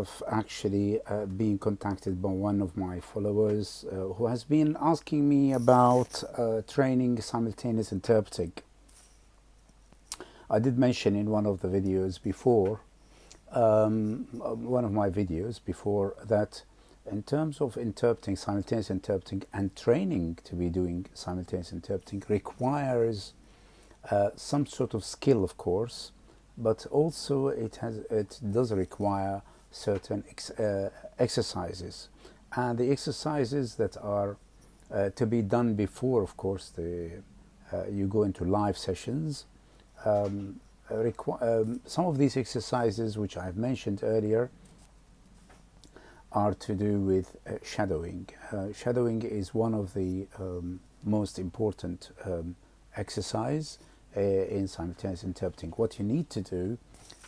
have actually been contacted by one of my followers who has been asking me about training simultaneous interpreting. I did mention in one of the videos before, one of my videos before, that in terms of interpreting, simultaneous interpreting, and training to be doing simultaneous interpreting requires some sort of skill, of course, but also it does require certain exercises, and the exercises that are to be done before, of course, you go into live sessions. Some of these exercises, which I've mentioned earlier, are to do with shadowing. Shadowing is one of the most important exercise in simultaneous interpreting. What you need to do,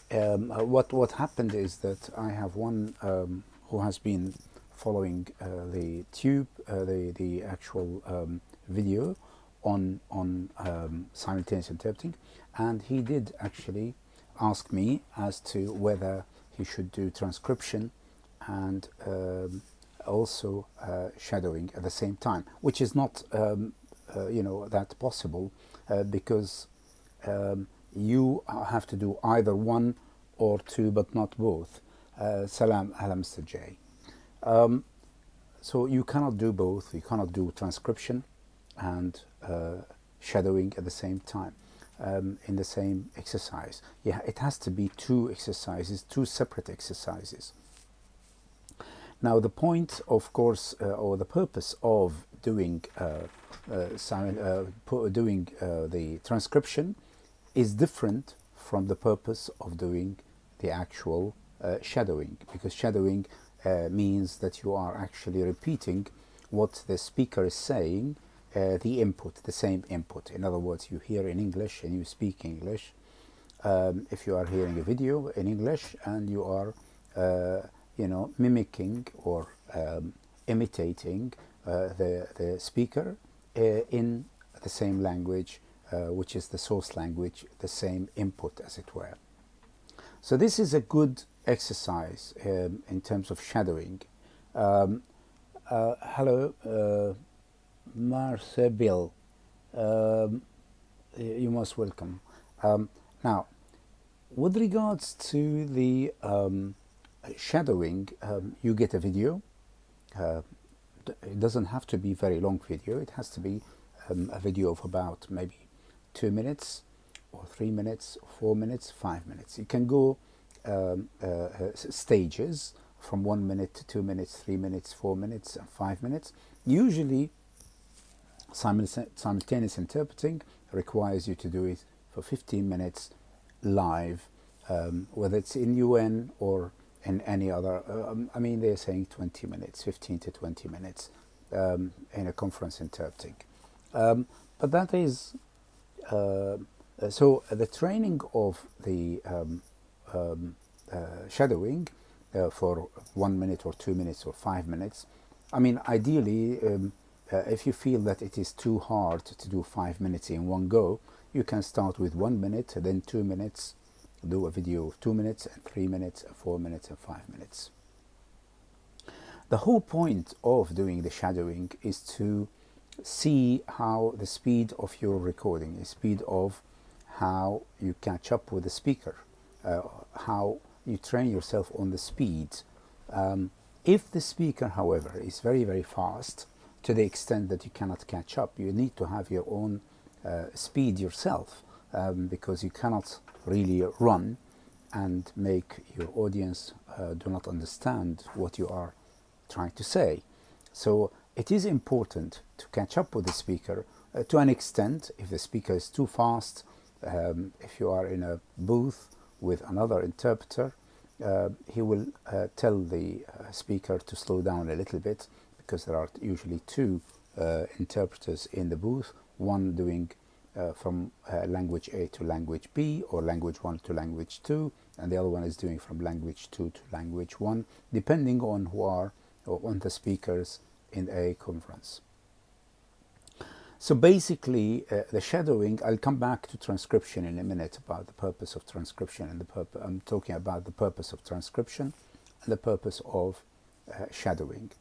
what happened is that I have one who has been following the tube, the actual video on simultaneous interpreting, and he did actually ask me as to whether he should do transcription and also shadowing at the same time, which is not that possible because you have to do either one or two, but not both. Salam ala Mr. J. So you cannot do both. You cannot do transcription and shadowing at the same time in the same exercise. Yeah, it has to be two exercises, two separate exercises. Now the point, of course, or the purpose of doing the transcription is different from the purpose of doing the actual shadowing, because shadowing means that you are actually repeating what the speaker is saying, the input, the same input. In other words, you hear in English and you speak English. If you are hearing a video in English and you are mimicking or imitating the speaker in the same language, which is the source language, the same input, as it were. So this is a good exercise in terms of shadowing. Hello, Marcebil. You're most welcome. Now, with regards to the shadowing, you get a video. It doesn't have to be very long video. It has to be a video of about maybe 2 minutes or 3 minutes, 4 minutes, 5 minutes. You can go stages from 1 minute to 2 minutes, 3 minutes, 4 minutes, and 5 minutes. Usually simultaneous interpreting requires you to do it for 15 minutes live, whether it's in UN or in any other, I mean, they're saying 20 minutes, 15 to 20 minutes in a conference interpreting. But that is, so the training of the shadowing for 1 minute or 2 minutes or 5 minutes, I mean, ideally, if you feel that it is too hard to do 5 minutes in one go, you can start with 1 minute, then 2 minutes, do a video of 2 minutes, and 3 minutes, and 4 minutes, and 5 minutes. The whole point of doing the shadowing is to see how the speed of your recording, the speed of how you catch up with the speaker, how you train yourself on the speed. If the speaker, however, is very, very fast, to the extent that you cannot catch up, you need to have your own speed yourself, because you cannot really run and make your audience do not understand what you are trying to say. So it is important to catch up with the speaker to an extent. If the speaker is too fast, if you are in a booth with another interpreter, he will tell the speaker to slow down a little bit, because there are usually two interpreters in the booth, one doing from language A to language B, or language 1 to language 2, and the other one is doing from language 2 to language 1, depending on who are on the speakers in a conference. So basically, the shadowing, I'll come back to transcription in a minute about the purpose of transcription, and I'm talking about the purpose of transcription and the purpose of shadowing.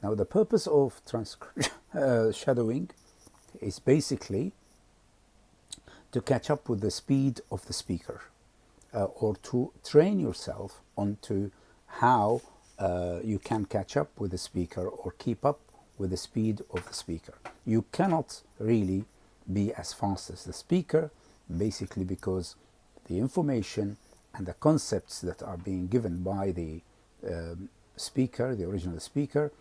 Now, the purpose of shadowing is basically to catch up with the speed of the speaker, or to train yourself onto how you can catch up with the speaker or keep up with the speed of the speaker. You cannot really be as fast as the speaker, basically because the information and the concepts that are being given by the speaker, the original speaker,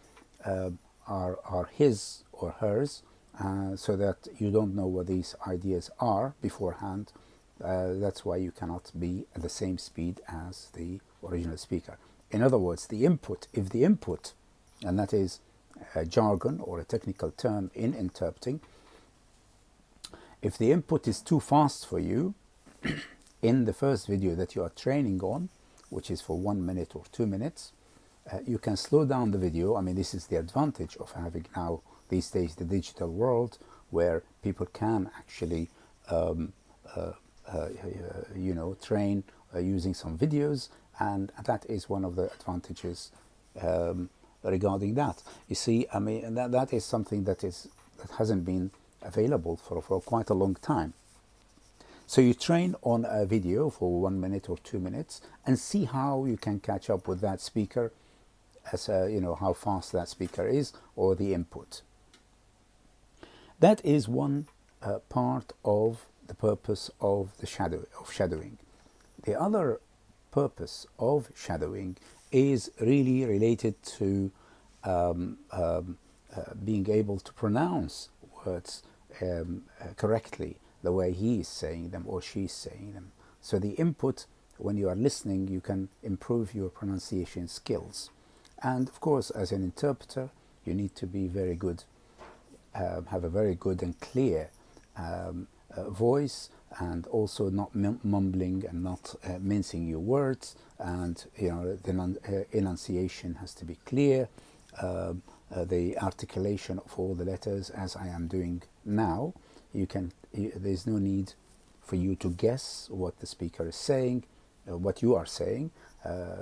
are his or hers, so that you don't know what these ideas are beforehand. That's why you cannot be at the same speed as the original speaker. In other words, the input, if the input, and that is a jargon or a technical term in interpreting, if the input is too fast for you in the first video that you are training on, which is for 1 minute or 2 minutes, you can slow down the video. I mean, this is the advantage of having now these days the digital world, where people can actually train using some videos, and that is one of the advantages regarding that. You see, I mean, that is something that hasn't been available for quite a long time. So you train on a video for 1 minute or 2 minutes and see how you can catch up with that speaker, as how fast that speaker is, or the input. That is one part of the purpose of shadowing. The other purpose of shadowing is really related to being able to pronounce words correctly, the way he is saying them or she is saying them. So the input, when you are listening, you can improve your pronunciation skills. And of course, as an interpreter, you need to be very good, have a very good and clear voice, and also not mumbling and not mincing your words, and the enunciation has to be clear, the articulation of all the letters, as I am doing now. There's no need for you to guess what the speaker is saying, what you are saying.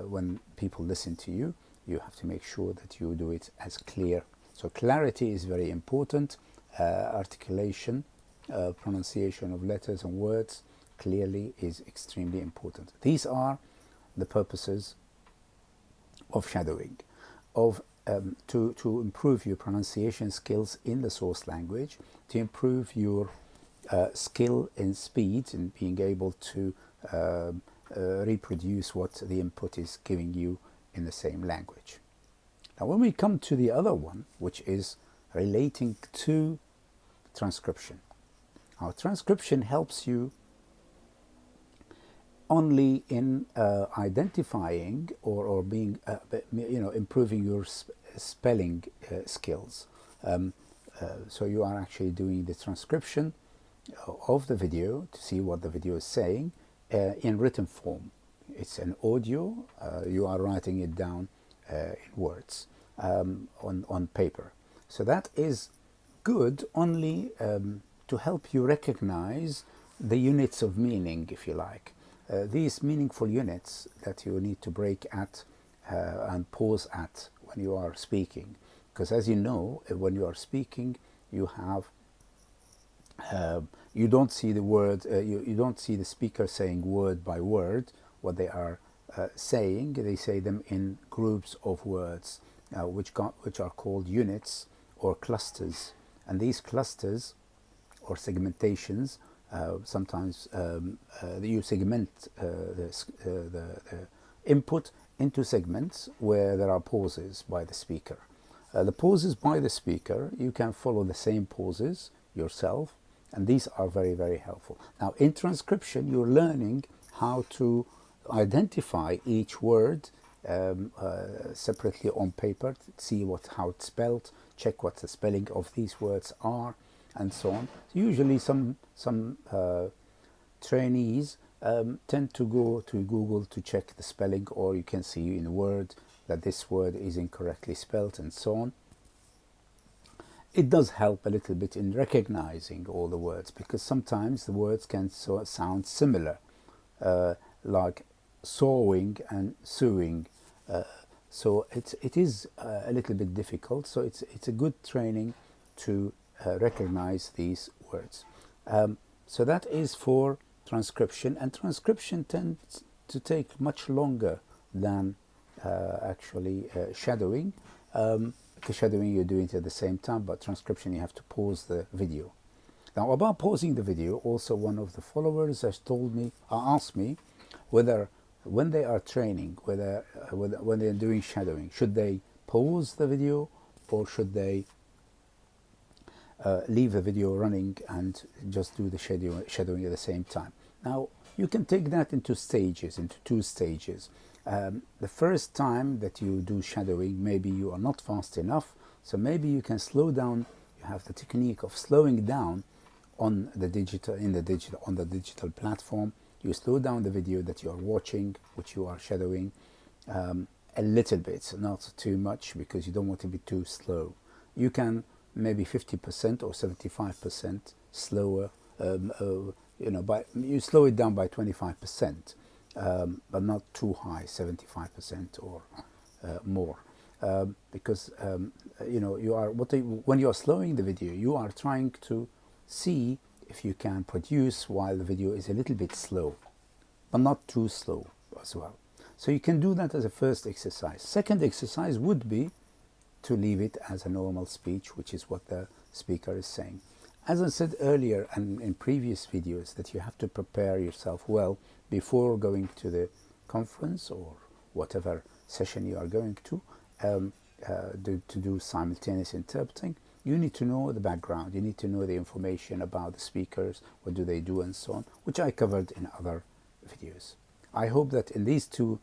When people listen to you, you have to make sure that you do it as clear. So clarity is very important. Articulation, pronunciation of letters and words clearly is extremely important. These are the purposes of shadowing, to improve your pronunciation skills in the source language, to improve your skill in speed and being able to reproduce what the input is giving you in the same language. Now, when we come to the other one, which is relating to transcription. Now, transcription helps you only in identifying or being, improving your spelling skills. So you are actually doing the transcription of the video to see what the video is saying in written form. It's an audio, you are writing it down in words on paper. So that is good only to help you recognize the units of meaning, if you like. These meaningful units that you need to break at and pause at when you are speaking. Because as you know, when you are speaking, you have you don't see the word, you don't see the speaker saying word by word what they are saying. They say them in groups of words, which are called units or clusters. And these clusters or segmentations, sometimes you segment the input into segments where there are pauses by the speaker. The pauses by the speaker, you can follow the same pauses yourself, and these are very, very helpful. Now, in transcription, you're learning how to identify each word separately on paper, see how it's spelled, check what the spelling of these words are, and so on. Usually some trainees tend to go to Google to check the spelling, or you can see in Word that this word is incorrectly spelled, and so on. It does help a little bit in recognizing all the words, because sometimes the words can sound similar, like sawing and sewing. So it is a little bit difficult. So it's a good training to recognize these words. So that is for transcription, and transcription tends to take much longer than actually shadowing. Because shadowing you're doing it at the same time, but transcription you have to pause the video. Now about pausing the video, also one of the followers has told me, asked me whether when they are training, whether when they're doing shadowing, should they pause the video or should they leave the video running and just do the shadowing at the same time. Now you can take that into stages, into two stages. The first time that you do shadowing, maybe you are not fast enough, so maybe you can slow down. You have the technique of slowing down on the digital platform. You slow down the video that you are watching, which you are shadowing, a little bit, not too much, because you don't want to be too slow. You can maybe 50% or 75% slower. You slow it down by 25%, but not too high, 75% or more, because when you are slowing the video, you are trying to see if you can produce while the video is a little bit slow, but not too slow as well. So you can do that as a first exercise. Second exercise would be to leave it as a normal speech, which is what the speaker is saying. As I said earlier and in previous videos, that you have to prepare yourself well before going to the conference or whatever session you are going to do simultaneous interpreting. You need to know the background, you need to know the information about the speakers, what do they do and so on, which I covered in other videos. I hope that in these two,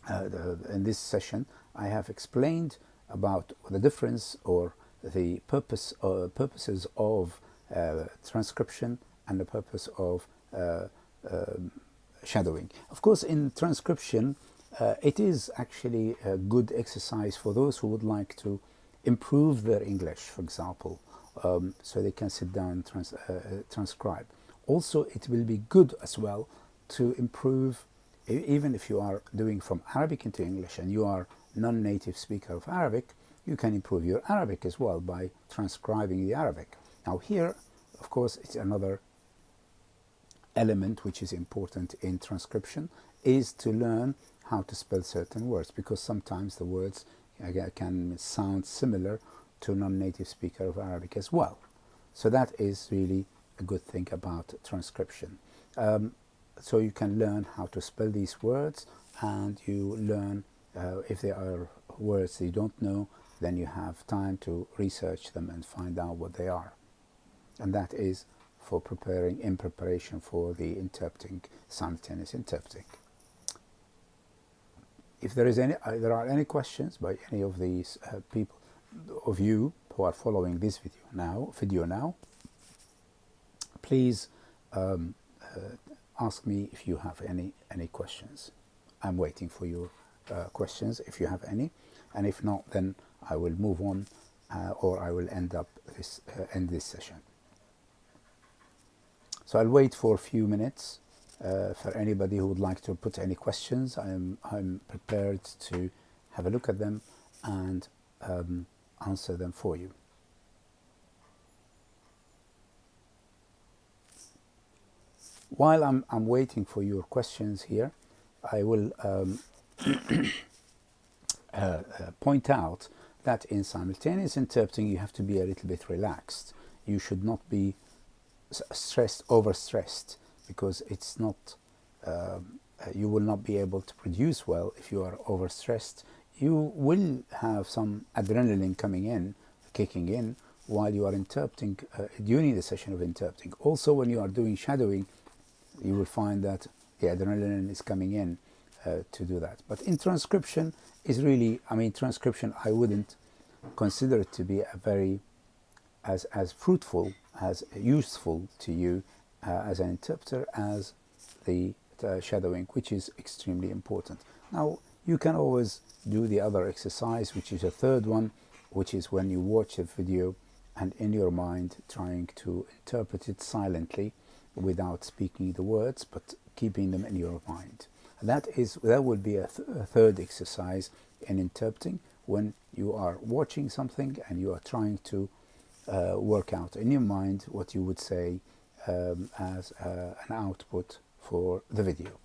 in this session, I have explained about the difference or the purposes of transcription and the purpose of shadowing. Of course, in transcription, it is actually a good exercise for those who would like to improve their English, for example, so they can sit down and transcribe. Also, it will be good as well to improve, even if you are doing from Arabic into English and you are non-native speaker of Arabic, you can improve your Arabic as well by transcribing the Arabic. Now here, of course, it's another element which is important in transcription, is to learn how to spell certain words, because sometimes the words can sound similar to non-native speaker of Arabic as well. So that is really a good thing about transcription. So you can learn how to spell these words, and you learn if there are words that you don't know, then you have time to research them and find out what they are. And that is for preparation for the simultaneous interpreting. If there are any questions by any of these people of you who are following this video now, please ask me if you have any questions. I'm waiting for your questions if you have any, and if not, then I will move on, or I will end this session. So I'll wait for a few minutes for anybody who would like to put any questions. I'm prepared to have a look at them and answer them for you. While I'm waiting for your questions here, I will point out that in simultaneous interpreting you have to be a little bit relaxed. You should not be overstressed, because it's not you will not be able to produce well if you are overstressed. You will have some adrenaline kicking in while you are interpreting during the session of interpreting. Also, when you are doing shadowing, you will find that the adrenaline is coming in to do that. But in transcription is really, transcription I wouldn't consider it to be a very as fruitful, as useful to you as an interpreter as the shadowing, which is extremely important. Now you can always do the other exercise, which is a third one, which is when you watch a video and in your mind trying to interpret it silently without speaking the words, but keeping them in your mind. That would be a third exercise in interpreting, when you are watching something and you are trying to work out in your mind what you would say as an output for the video.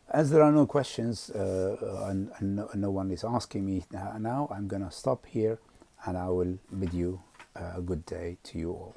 As there are no questions and no one is asking me now, I'm gonna stop here, and I will bid you a good day to you all.